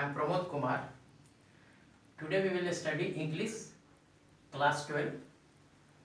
I am Pramod Kumar. Today we will study English class 12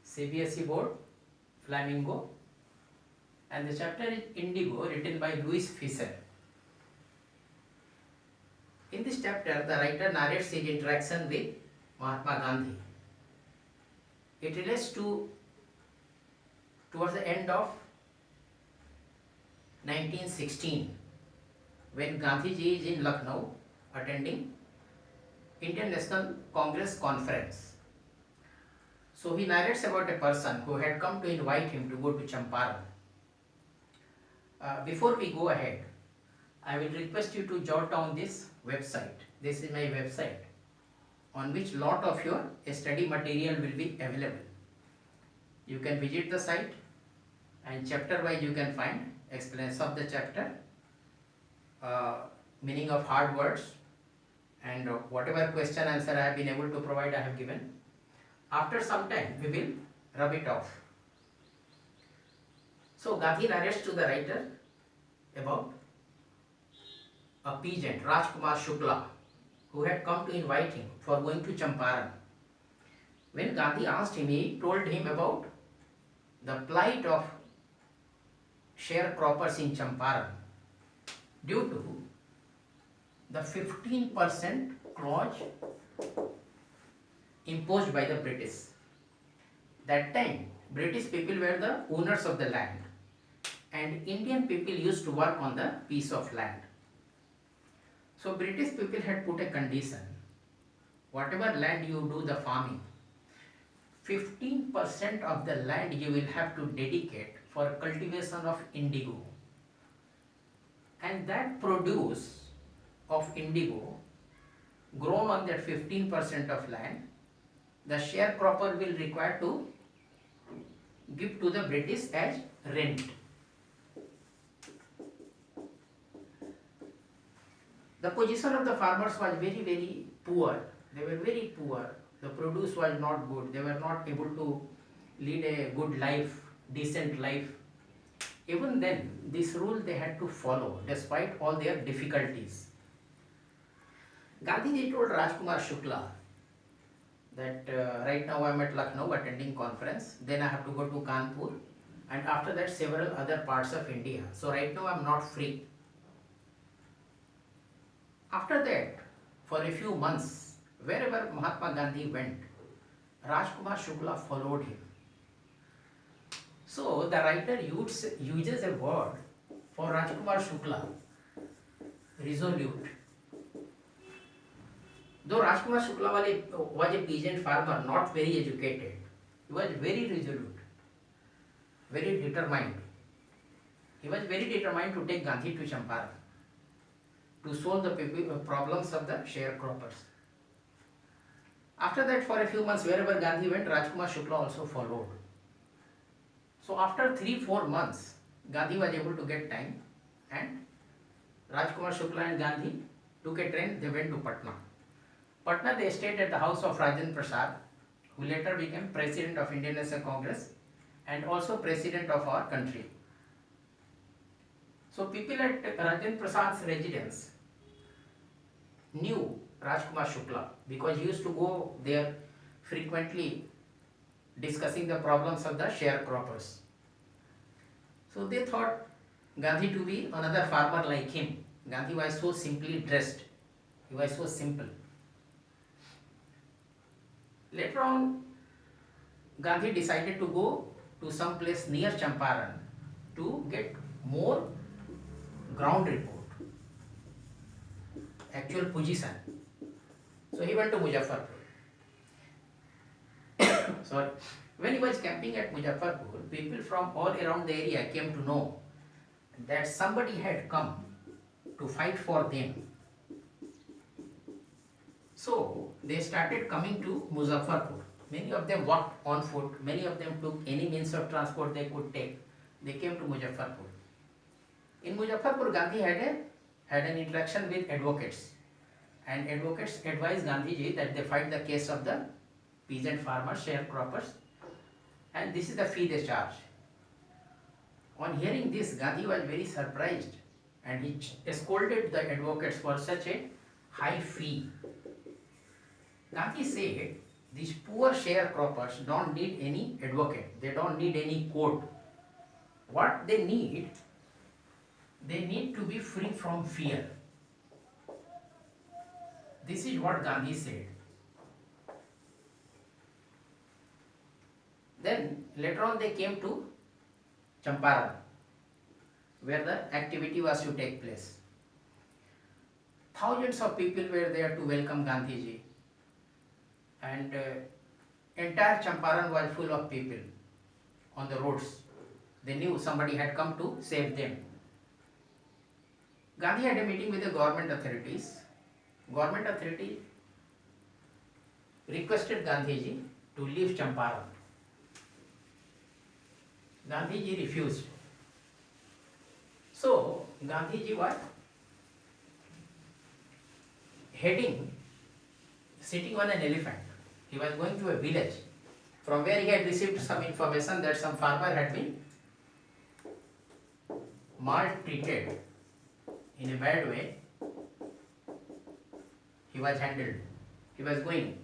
CBSE board Flamingo, and the chapter is Indigo, written by Louis Fisher. In this chapter the writer narrates his interaction with Mahatma Gandhi. It relates towards the end of 1916 when Gandhiji is in Lucknow attending Indian National Congress conference. So he narrates about a person who had come to invite him to go to Champaran. Before we go ahead, I will request you to jot down this website. This is my website on which lot of your study material will be available. You can visit the site and chapter wise you can find explanation of the chapter, meaning of hard words, and whatever question answer I have been able to provide I have given. After some time we will rub it off. So Gandhi narrates to the writer about a peasant, Rajkumar Shukla, who had come to invite him for going to Champaran. When Gandhi asked him, he told him about the plight of sharecroppers in Champaran due to the 15% clause imposed by the British. That time, British people were the owners of the land and Indian people used to work on the piece of land. So British people had put a condition, whatever land you do the farming, 15% of the land you will have to dedicate for cultivation of indigo. And that produce of indigo grown on that 15% of land, the sharecropper will require to give to the British as rent. The position of the farmers was very, very poor. They were very poor. The produce was not good. They were not able to lead a good life, decent life. Even then, this rule they had to follow despite all their difficulties. Gandhiji told Rajkumar Shukla that right now I am at Lucknow attending conference, then I have to go to Kanpur, and after that several other parts of India. So right now I am not free. After that, for a few months, wherever Mahatma Gandhi went, Rajkumar Shukla followed him. So the writer uses a word for Rajkumar Shukla, resolute. Though Rajkumar Shukla was a peasant farmer, not very educated, he was very resolute, very determined. He was very determined to take Gandhi to Champaran to solve the problems of the sharecroppers. After that, for a few months, wherever Gandhi went, Rajkumar Shukla also followed. So after 3-4 months, Gandhi was able to get time, and Rajkumar Shukla and Gandhi took a train, they went to Patna. Patna they stayed at the house of Rajendra Prasad, who later became President of Indian National Congress and also President of our country. So people at Rajendra Prasad's residence knew Rajkumar Shukla because he used to go there frequently discussing the problems of the sharecroppers. So they thought Gandhi to be another farmer like him. Gandhi was so simply dressed. He was so simple. Later on, Gandhi decided to go to some place near Champaran to get more ground report, actual position. So he went to Muzaffarpur. Sorry. When he was camping at Muzaffarpur, people from all around the area came to know that somebody had come to fight for them. So they started coming to Muzaffarpur. Many of them walked on foot, many of them took any means of transport they could take. They came to Muzaffarpur. In Muzaffarpur, Gandhi had an interaction with advocates, and advocates advised Gandhiji that they fight the case of the peasant farmers, sharecroppers, and this is the fee they charge. On hearing this, Gandhi was very surprised and he scolded the advocates for such a high fee. Gandhi said these poor sharecroppers don't need any advocate, they don't need any court. What they need to be free from fear. This is what Gandhi said. Then later on they came to Champaran, where the activity was to take place. Thousands of people were there to welcome Gandhiji, and entire Champaran was full of people on the roads. They knew somebody had come to save them. Gandhi had a meeting with the government authorities. Government authority requested Gandhiji to leave Champaran. Gandhiji refused. So Gandhiji was sitting on an elephant. He was going to a village from where he had received some information that some farmer had been maltreated in a bad way. He was handled. He was going.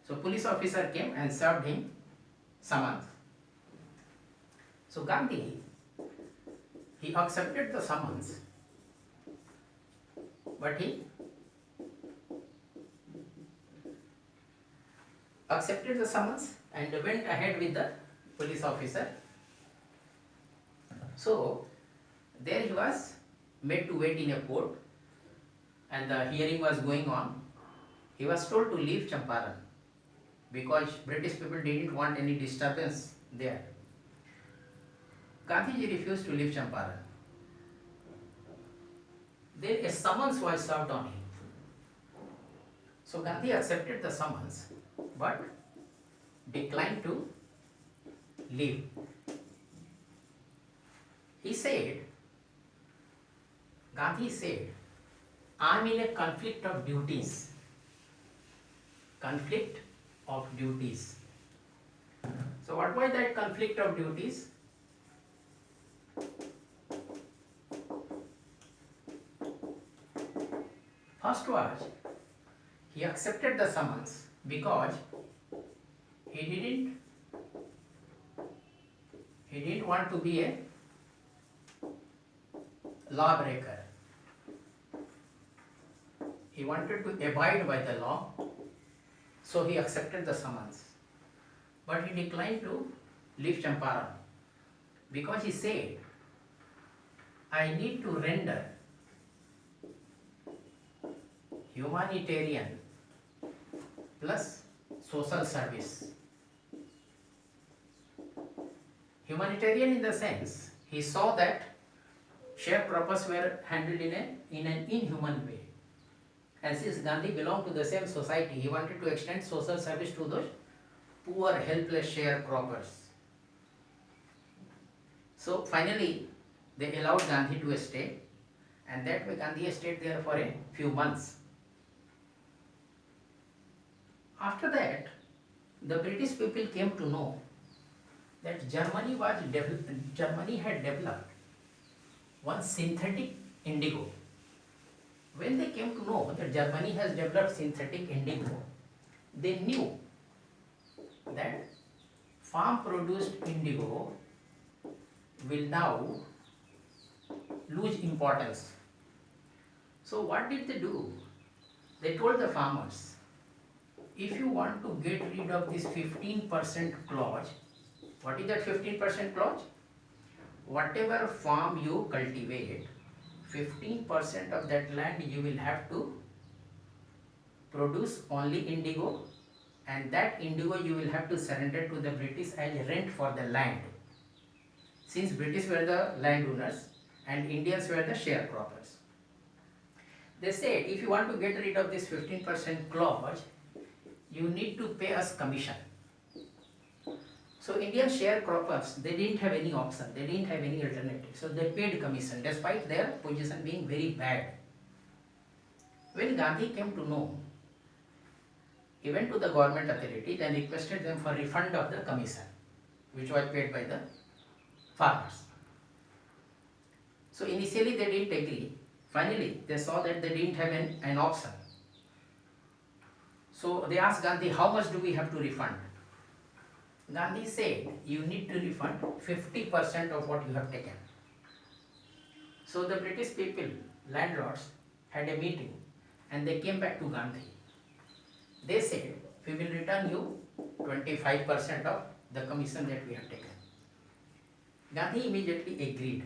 So police officer came and served him summons. So Gandhi, he accepted the summons, but he accepted the summons and went ahead with the police officer. So there he was made to wait in a court, and the hearing was going on. He was told to leave Champaran because British people didn't want any disturbance there. Gandhiji refused to leave Champaran. Then a summons was served on him. So Gandhi accepted the summons but declined to leave. Gandhi said, I am in a conflict of duties. Conflict of duties. So what was that conflict of duties? First was, he accepted the summons because he didn't want to be a lawbreaker. He wanted to abide by the law, so he accepted the summons. But he declined to leave Champaran because he said, I need to render humanitarian plus social service. Humanitarian in the sense, he saw that sharecroppers were handled in an inhuman way. And since Gandhi belonged to the same society, he wanted to extend social service to those poor, helpless sharecroppers. So finally, they allowed Gandhi to stay, and that way Gandhi stayed there for a few months. After that, the British people came to know that Germany had developed one synthetic indigo. When they came to know that Germany has developed synthetic indigo, they knew that farm-produced indigo will now lose importance. So what did they do? They told the farmers, if you want to get rid of this 15% clause, what is that 15% clause? Whatever farm you cultivate, 15% of that land you will have to produce only indigo, and that indigo you will have to surrender to the British as rent for the land. Since British were the landowners and Indians were the sharecroppers. They said, if you want to get rid of this 15% clause, you need to pay us commission. So Indian sharecroppers, they didn't have any option, they didn't have any alternative. So they paid commission despite their position being very bad. When Gandhi came to know, he went to the government authorities and requested them for refund of the commission, which was paid by the farmers. So initially they didn't agree. Finally, they saw that they didn't have an option. So they asked Gandhi, how much do we have to refund? Gandhi said, you need to refund 50% of what you have taken. So the British people, landlords, had a meeting and they came back to Gandhi. They said, we will return you 25% of the commission that we have taken. Gandhi immediately agreed.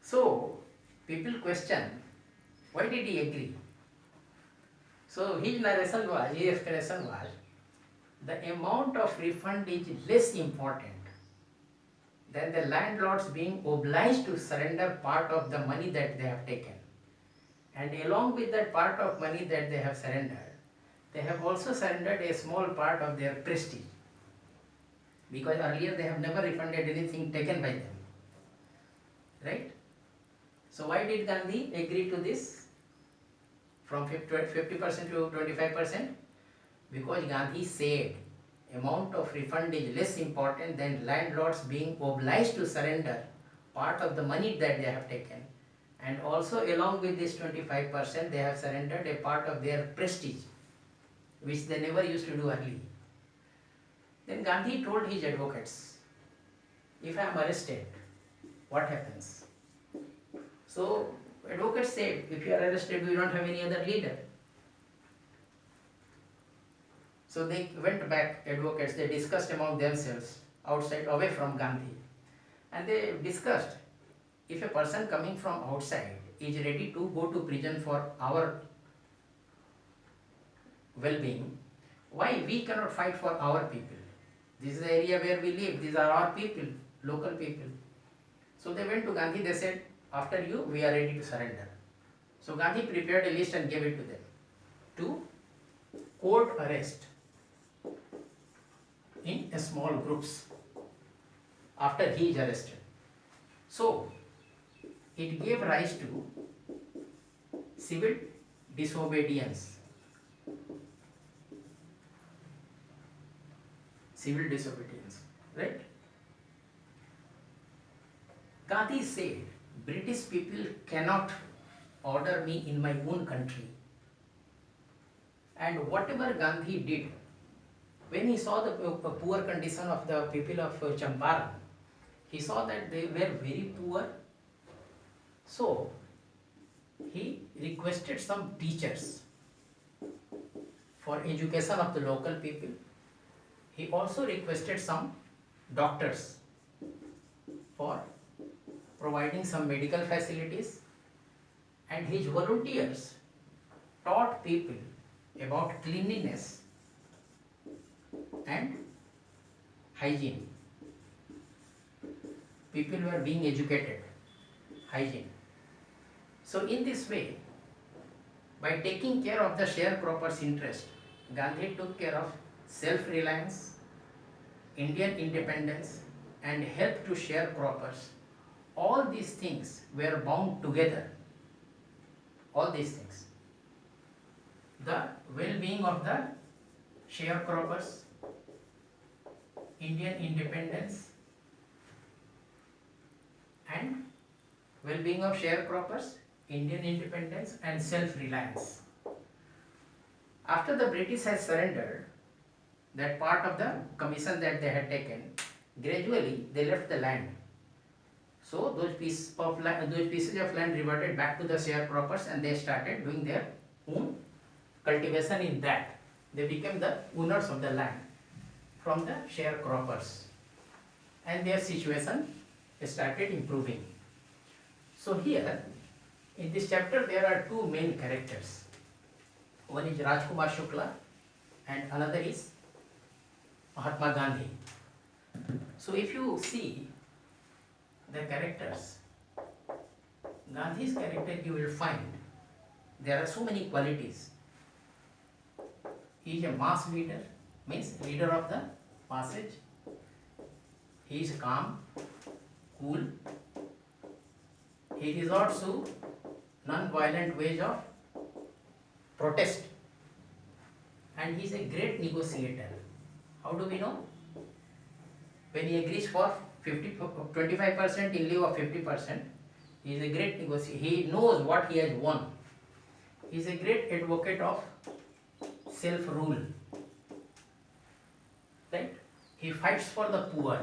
So people question, why did he agree? So his explanation was, the amount of refund is less important than the landlords being obliged to surrender part of the money that they have taken. And along with that part of money that they have surrendered, they have also surrendered a small part of their prestige. Because earlier they have never refunded anything taken by them. Right? So why did Gandhi agree to this? From 50% to 25%? Because Gandhi said amount of refund is less important than landlords being obliged to surrender part of the money that they have taken. And also along with this 25%, they have surrendered a part of their prestige, which they never used to do earlier. Then Gandhi told his advocates, if I am arrested, what happens? So advocates said, if you are arrested, we don't have any other leader. So they went back, advocates, they discussed among themselves, outside, away from Gandhi. And they discussed, if a person coming from outside is ready to go to prison for our well-being, why we cannot fight for our people? This is the area where we live, these are our people, local people. So they went to Gandhi, they said, after you, we are ready to surrender. So Gandhi prepared a list and gave it to them. To court arrest in small groups after he is arrested. So it gave rise to civil disobedience. Civil disobedience, right? Gandhi said, British people cannot order me in my own country. And whatever Gandhi did, when he saw the poor condition of the people of Champaran, he saw that they were very poor. So he requested some teachers for education of the local people. He also requested some doctors for providing some medical facilities, and his volunteers taught people about cleanliness and hygiene. People were being educated, hygiene. So in this way, by taking care of the sharecropper's interest, Gandhi took care of self-reliance, Indian independence, and help to sharecroppers. All these things were bound together. All these things. The well-being of the sharecroppers, Indian independence, and well-being of sharecroppers, Indian independence, and self-reliance. After the British had surrendered that part of the commission that they had taken, gradually they left the land. So those pieces of land reverted back to the sharecroppers, and they started doing their own cultivation in that. They became the owners of the land from the sharecroppers, and their situation started improving. So here in this chapter there are two main characters. One is Rajkumar Shukla and another is Mahatma Gandhi. So if you see the characters, Gandhi's character, you will find there are so many qualities. He is a mass leader, means leader of the masses. He is calm, cool. He resorts to non-violent ways of protest, and he is a great negotiator. How do we know? When he agrees for 25% in lieu of 50%, he is a great negotiator. He knows what he has won. he is a great advocate of self-rule, right? He fights for the poor.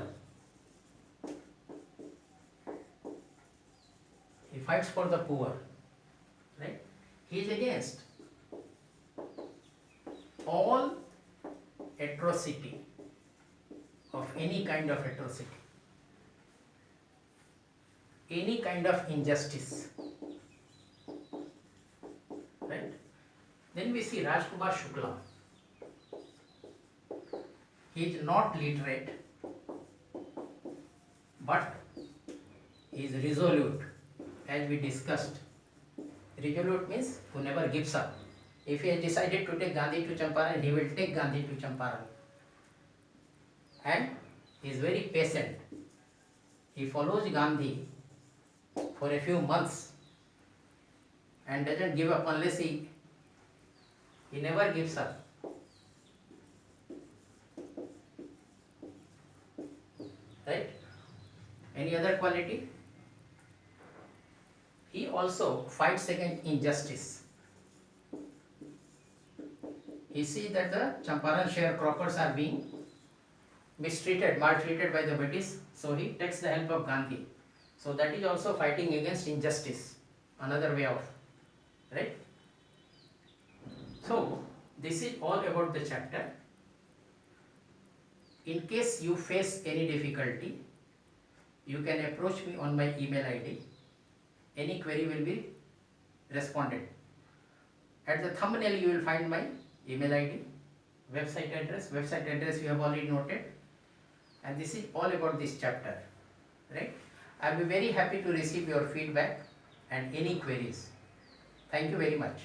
He fights for the poor, right? He is against all atrocity, of any kind of atrocity, any kind of injustice, right? Then we see Rajkumar Shukla. He is not literate, but he is resolute, as we discussed. Resolute means who never gives up. If he has decided to take Gandhi to Champaran, he will take Gandhi to Champaran. And he is very patient. He follows Gandhi for a few months and doesn't give up unless he never gives up. Right? Any other quality? He also fights against injustice. He sees that the Champaran sharecroppers are being mistreated, maltreated by the British, so he takes the help of Gandhi. So that is also fighting against injustice, another way of, right? So this is all about the chapter. In case you face any difficulty, you can approach me on my email ID. Any query will be responded. At the thumbnail you will find my email ID, website address you have already noted, and this is all about this chapter, right? I will be very happy to receive your feedback and any queries. Thank you very much.